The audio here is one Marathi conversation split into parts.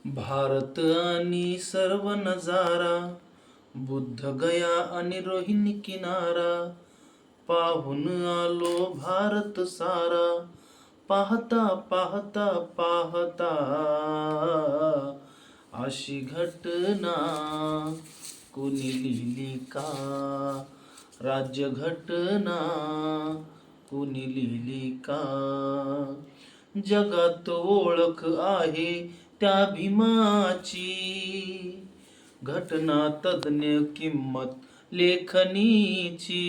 भारत आणि सर्व नजारा, बुद्ध गया आणि रोहिणी किनारा, पाहून आलो भारत सारा. पाहता पाहता पाहता अशी घटना कुणी लिहिली का? राज्य घटना कुणी लिहिली का? जगात ओळख आहे त्या भीमाची, घटना तज्ञ किंमत लेखनीची.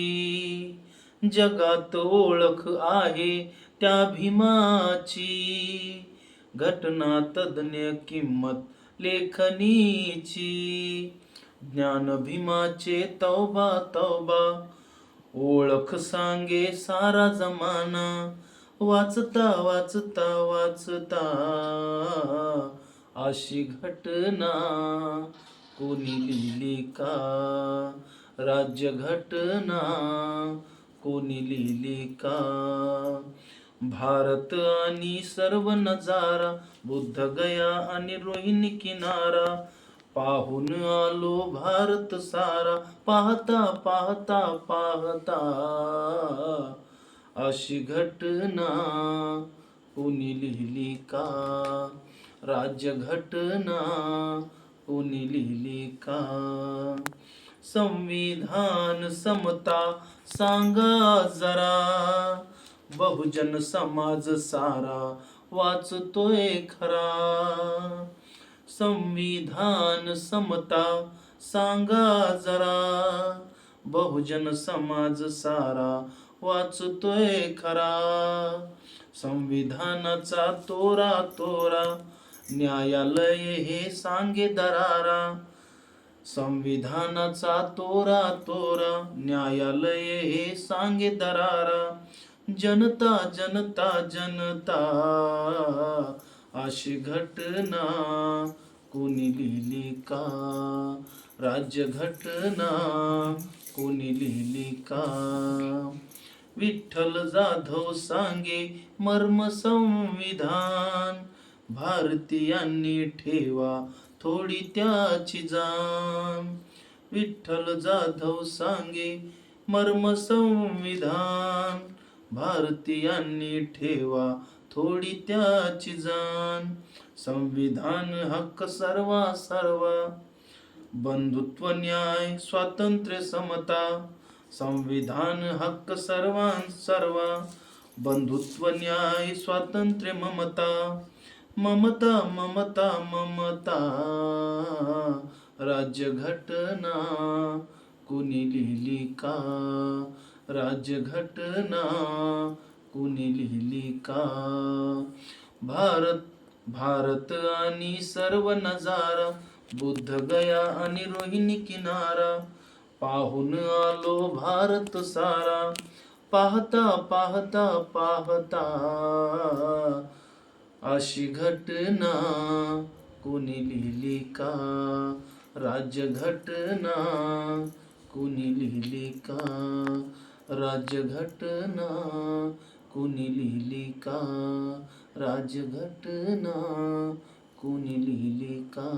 जगात ओळख आहे त्या भीमाची, घटना तज्ञ किंमत लेखनीची. ज्ञान भीमाचे तौबा तौबा, ओळख सांगे सारा जमाना. वाचता वाचता वाचता अशी घटना कोणी लिहिली का? राज्य घटना कोणी लिहिली का? भारत आणि सर्व नजारा, बुद्ध गया आणि रोहिणी किनारा, पाहून आलो भारत सारा. पाहता पाहता पाहता अशी घटना कोणी लिहिली का? राज्य घटना कोणी लिहिली का? संविधान समता सांगा जरा, बहुजन समाज सारा वाचतोय खरा. संविधान समता सांगा जरा, बहुजन समाज सारा वाचतोय खरा. संविधानाचा तोरा तोरा, न्यायालय हे सांगे दरारा. संविधानाचा तोरा तोरा, न्यायालय हे सांगे दरारा. जनता जनता जनता अशी घटना कोणी लिहिली का? राज्य घटना कोणी लिहिली का? विठ्ठल जाधव सांगे मर्म संविधान, भारतीयांनी ठेवा थोडी त्याची जाण. विठ्ठल जाधव सांगे मर्म संविधान, भारतीयांनी ठेवा थोडी त्याची जाण. संविधान हक्क सर्वा सर्वा, बंधुत्व न्याय स्वातंत्र्य समता. संविधान हक्क सर्वां सर्वा, बंधुत्व न्याय स्वातंत्र्य ममता. ममता ममता ममता राज्य घटना कुणी लिहिली का? राज्य घटना कुणी लिहिली का? भारत आणि सर्व नजारा, बुद्ध गया आणि रोहिणी किनारा, पाहून आलो भारत सारा. पाहता पाहता पाहता अशी घटना कोणी लिहिली का? राज्य घटना कोणी लिहिली का? राज्य घटना कोणी लिहिली का? राज्य घटना कोणी लिहिली का?